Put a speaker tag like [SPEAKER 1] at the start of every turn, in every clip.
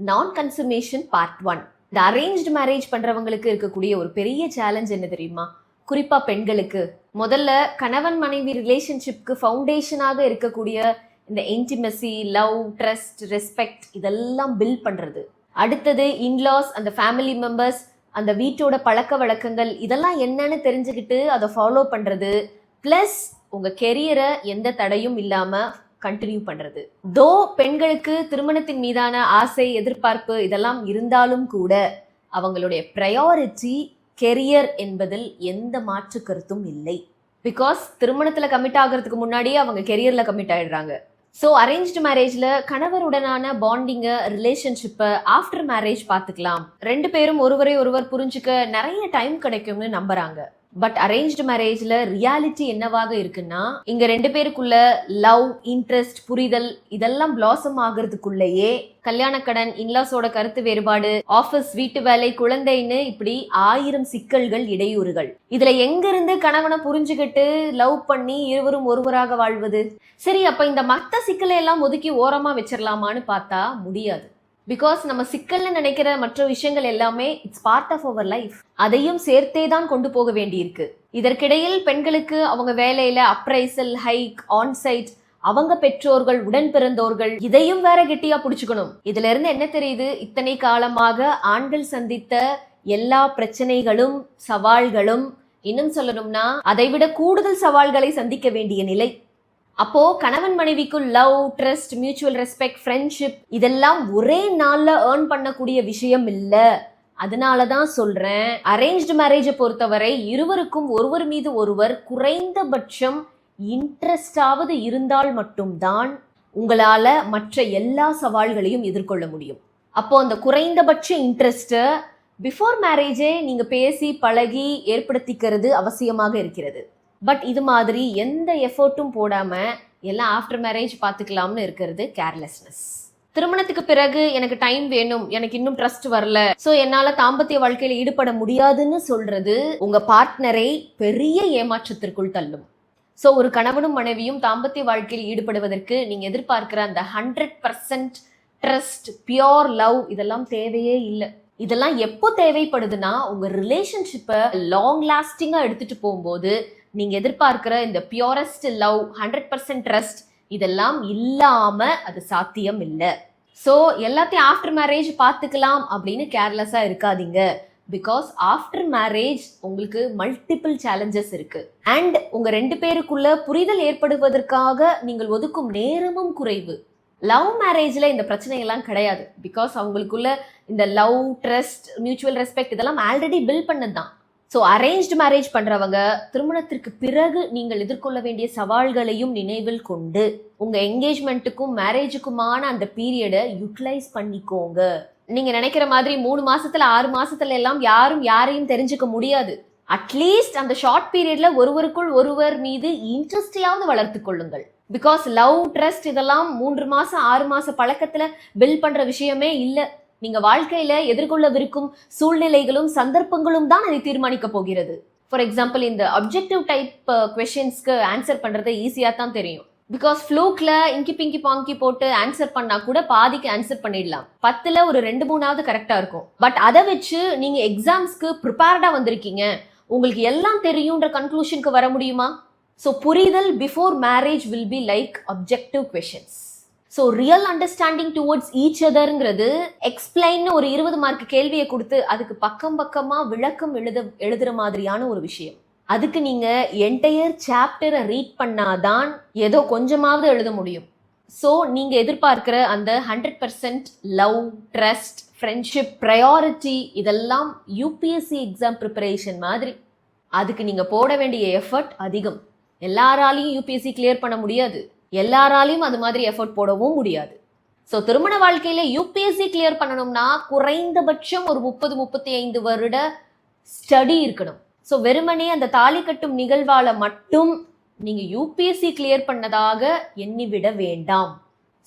[SPEAKER 1] நான் கன்சுமேஷன் பார்ட் 1. இந்த arranged marriage பண்றவங்களுக்கு இருக்கக்கூடிய ஒரு பெரிய சேலஞ்ச் என்ன தெரியுமா? குறிப்பா பெண்களுக்கு முதல்ல கணவன் மனைவி ரிலேஷன்ஷிப்க்கு ஃபவுண்டேஷனாக இருக்கக்கூடிய இந்த இன்டிமசி, லவ், ட்ரஸ்ட், ரெஸ்பெக்ட் இதெல்லாம் பில்ட் பண்றது. அடுத்தது இன்லாஸ், அந்த ஃபேமிலி மெம்பர்ஸ், அந்த வீட்டோட பழக்க வழக்கங்கள் இதெல்லாம் என்னன்னு தெரிஞ்சுக்கிட்டு அதை ஃபாலோ பண்றது. பிளஸ் உங்க கெரியரை எந்த தடையும் இல்லாம கண்டினியூ பண்றது. தோ பெண்களுக்கு திருமணத்தின் மீதான ஆசை, எதிர்பார்ப்பு இதெல்லாம் இருந்தாலும் கூட அவங்களுடைய ப்ரையாரிட்டி கெரியர் என்பதில் எந்த மாற்று கருத்தும் இல்லை. பிகாஸ் திருமணத்துல கமிட் ஆகிறதுக்கு முன்னாடியே அவங்க கெரியர்ல கமிட் ஆயிடுறாங்க. ஸோ அரேஞ்ச்டு மேரேஜ்ல கணவருடனான பாண்டிங்கை, ரிலேஷன்ஷிப்பை ஆஃப்டர் மேரேஜ் பார்த்துக்கலாம். 2 பேரும் ஒருவரை ஒருவர் புரிஞ்சுக்க நிறைய டைம் கிடைக்கும்னு நம்புறாங்க. பட் அரேஞ்ச்டு மேரேஜ்ல ரியாலிட்டி என்னவாக இருக்குன்னா, இங்க 2 பேருக்குள்ள லவ், இன்ட்ரெஸ்ட், புரிதல் இதெல்லாம் பிளாசம் ஆகிறதுக்குள்ளேயே கல்யாணக்கடன், இன்லாஸோட கருத்து வேறுபாடு, ஆபீஸ், வீட்டு வேலை, குழந்தைன்னு இப்படி 1000 சிக்கல்கள், இடையூறுகள். இதுல எங்க இருந்து கணவனை புரிஞ்சுக்கிட்டு லவ் பண்ணி இருவரும் ஒருவராக வாழ்வது? சரி, அப்ப இந்த மத்த சிக்கலை எல்லாம் ஒதுக்கி ஓரமா வச்சிடலாமான்னு பார்த்தா முடியாது. பிகாஸ் நம்ம சிக்கல்னு நினைக்கிற மற்ற விஷயங்கள் எல்லாமே இட்ஸ் பார்ட் ஆஃப் அவர் லைஃப். அதையும் சேர்த்தே தான் கொண்டு போக வேண்டியிருக்கு. இதற்கிடையில் பெண்களுக்கு அவங்க வேலையில அப்ரைசல், ஹைக், ஆன்சைட், அவங்க பெற்றோர்கள், உடன் பிறந்தோர்கள் இதையும் வேற கெட்டியா புடிச்சுக்கணும். இதுல இருந்து என்ன தெரியுது? இத்தனை காலமாக ஆண்கள் சந்தித்த எல்லா பிரச்சனைகளும், சவால்களும், இன்னும் சொல்லணும்னா அதைவிட கூடுதல் சவால்களை சந்திக்க வேண்டிய நிலை. அப்போ கணவன் மனைவிக்குள் love, trust, mutual respect, friendship இதெல்லாம் ஒரே நாள்ல ஏர்ன் பண்ணக்கூடிய விஷயம் இல்ல. அதனாலதான் சொல்றேன், அரேஞ்ச்டு மேரேஜை பொறுத்தவரை இருவருக்கும் ஒருவர் மீது ஒருவர் குறைந்தபட்சம் இன்ட்ரெஸ்டாவது இருந்தால் மட்டும்தான் உங்களால மற்ற எல்லா சவால்களையும் எதிர்கொள்ள முடியும். அப்போ அந்த குறைந்தபட்ச இன்ட்ரெஸ்ட பிஃபோர் மேரேஜே நீங்க பேசி பழகி ஏற்படுத்திக்கிறது அவசியமாக இருக்கிறது. பட் இது மாதிரி எந்த எஃபர்ட்டும் போடாம எல்லாம் ஆஃப்டர் மேரேஜ் பார்த்துக்கலாம்னு இருக்கிறது கேர்லெஸ்னஸ். திருமணத்துக்கு பிறகு எனக்கு டைம் வேணும், எனக்கு இன்னும் ட்ரஸ்ட் வரல, ஸோ என்னால தாம்பத்திய வாழ்க்கையில ஈடுபட முடியாதுன்னு சொல்றது உங்க பார்ட்னரை பெரிய ஏமாற்றத்திற்குள் தள்ளும். ஸோ ஒரு கணவனும் மனைவியும் தாம்பத்திய வாழ்க்கையில் ஈடுபடுவதற்கு நீங்க எதிர்பார்க்கிற அந்த 100% ட்ரஸ்ட், பியோர் லவ் இதெல்லாம் தேவையே இல்லை. இதெல்லாம் எப்போ தேவைப்படுதுன்னா, உங்க ரிலேஷன்ஷிப்பை லாங் லாஸ்டிங்கா எடுத்துட்டு போகும்போது நீங்க எதிர்பார்க்கிற இந்த பியூரஸ்ட் லவ், 100% ட்ரஸ்ட் இதெல்லாம் இல்லாம அது சாத்தியம் இல்லை. ஸோ எல்லாத்தையும் ஆஃப்டர் மேரேஜ் பார்த்துக்கலாம் அப்படின்னு கேர்லெஸ்ஸா இருக்காதீங்க. பிகாஸ் ஆஃப்டர் மேரேஜ் உங்களுக்கு மல்டிபிள் சேலஞ்சஸ் இருக்கு. அண்ட் உங்க 2 பேருக்குள்ள புரிதல் ஏற்படுவதற்காக நீங்கள் ஒதுக்கும் நேரமும் குறைவு. லவ் மேரேஜ்ல இந்த பிரச்சனையெல்லாம் கிடையாது. பிகாஸ் அவங்களுக்குள்ள இந்த லவ், ட்ரஸ்ட், மியூச்சுவல் ரெஸ்பெக்ட் இதெல்லாம் ஆல்ரெடி பில்ட் பண்ணது தான். ஸோ அரேஞ்ச்டு மேரேஜ் பண்றவங்க திருமணத்திற்கு பிறகு நீங்கள் எதிர்கொள்ள வேண்டிய சவால்களையும் நினைவில் கொண்டு உங்க என்கேஜ்மெண்ட்டுக்கும் மேரேஜுக்குமான அந்த பீரியடை யூட்டிலைஸ் பண்ணிக்கோங்க. நீங்க நினைக்கிற மாதிரி 3 மாசத்துல 6 மாசத்துல எல்லாம் யாரும் யாரையும் தெரிஞ்சுக்க முடியாது. அட்லீஸ்ட் அந்த ஷார்ட் பீரியட்ல ஒருவருக்குள் ஒருவர் மீது இன்ட்ரெஸ்டையாவது வளர்த்து கொள்ளுங்கள். பிகாஸ் லவ், ட்ரஸ்ட் இதெல்லாம் 3 மாசம் 6 மாச பழக்கத்துல பில்ட் பண்ற விஷயமே இல்லை. நீங்க வாழ்க்கையில எதிர்கொள்ளவிருக்கும் சூழ்நிலைகளும் சந்தர்ப்பங்களும் தான் அதை தீர்மானிக்க போகிறது. ஃபார் எக்ஸாம்பிள், இந்த அப்ஜெக்டிவ் டைப் குவெஸ்டின்ஸ்க்கு ஆன்சர் பண்றது ஈஸியா தான் தெரியும். பிகாஸ் ஃப்ளூக்ல இங்கி பிங்கி பாங்கி போட்டு ஆன்சர் பண்ணா கூட பாதிக்கு ஆன்சர் பண்ணிடலாம். 10ல் ஒரு 2-3 கரெக்டா இருக்கும். பட் அதை வச்சு நீங்க எக்ஸாம்ஸ்க்கு ப்ரிப்பேர்டா வந்திருக்கீங்க, உங்களுக்கு எல்லாம் தெரியும்ன்ற கன்க்ளூஷனுக்கு வர முடியுமா? ஸோ புரிதல் before marriage will be like objective questions. So real understanding towards each அதர்ங்கிறது எக்ஸ்பிளைன் ஒரு 20 மார்க் கேள்வியை கொடுத்து அதுக்கு பக்கமா விளக்கம் எழுதுற மாதிரியான ஒரு விஷயம். அதுக்கு நீங்க என்டையர் சாப்டரை ரீட் பண்ணாதான் ஏதோ கொஞ்சமாவது எழுத முடியும். ஸோ நீங்க எதிர்பார்க்கிற அந்த 100% லவ், ட்ரஸ்ட், ஃப்ரெண்ட்ஷிப், ப்ரையாரிட்டி இதெல்லாம் யூபிஎஸ்சி எக்ஸாம் ப்ரிப்பரேஷன் மாதிரி. அதுக்கு நீங்க போட வேண்டிய எஃபர்ட் அதிகம். எல்லாராலையும் யூபிஎஸ்சி கிளியர் பண்ண முடியாது, எல்லாராலையும் அது மாதிரி எஃபர்ட் போடவும் முடியாது. ஸோ திருமண வாழ்க்கையில யூபிஎஸ்சி கிளியர் பண்ணணும்னா குறைந்தபட்சம் ஒரு 30-35 வருட ஸ்டடி இருக்கணும். ஸோ வெறுமனே அந்த தாலி கட்டும் நிகழ்வால மட்டும் நீங்க யூபிஎஸ்சி கிளியர் பண்ணதாக எண்ணிவிட வேண்டாம்.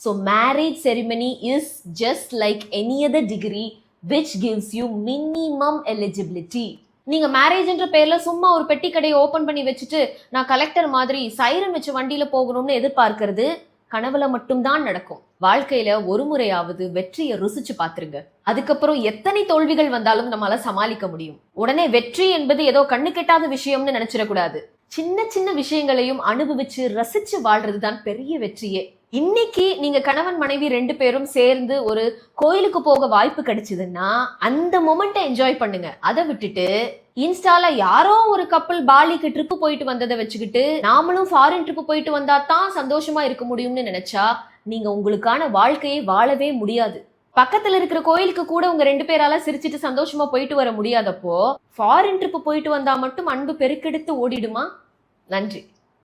[SPEAKER 1] So marriage ceremony is just like any other degree which gives you minimum eligibility. நீங்க மேரேஜ்ன்ற பேர்ல சும்மா ஒரு பெட்டி கடையை ஓபன் பண்ணி வச்சுட்டு நான் கலெக்டர் மாதிரி சைரன் வச்சு வண்டியில போகணும்னு எதிர்பார்க்கிறது கனவுல மட்டும்தான் நடக்கும். வாழ்க்கையில ஒரு முறையாவது வெற்றியை ருசிச்சு பாத்துருங்க. அதுக்கப்புறம் எத்தனை தோல்விகள் வந்தாலும் நம்மளால சமாளிக்க முடியும். உடனே வெற்றி என்பது ஏதோ கண்ணு கெட்டாத விஷயம்னு நினைச்சிடக்கூடாது. சின்ன சின்ன விஷயங்களையும் அனுபவிச்சு ரசிச்சு வாழ்றதுதான் பெரிய வெற்றியே. இன்னைக்கு நீங்க கணவன் மனைவி 2 பேரும் சேர்ந்து ஒரு கோயிலுக்கு போக வாய்ப்பு கிடைச்சதுன்னா அந்த மொமெண்ட்டை என்ஜாய் பண்ணுங்க. அதை விட்டுட்டு இன்ஸ்டால யாரோ ஒரு கப்பல் பாலிக்கு ட்ரிப் போயிட்டு வந்ததை வச்சுக்கிட்டு நாமளும் ஃபாரின் ட்ரிப் போயிட்டு வந்தா தான் சந்தோஷமா இருக்க முடியும்னு நினைச்சா நீங்க உங்களுக்கான வாழ்க்கையை வாழவே முடியாது. பக்கத்துல இருக்கிற கோயிலுக்கு கூட உங்க 2 பேரால சிரிச்சிட்டு சந்தோஷமா போயிட்டு வர முடியாதப்போ ஃபாரின் ட்ரிப் போயிட்டு வந்தா மட்டும் அன்பு பெருக்கெடுத்து ஓடிடுமா? நன்றி.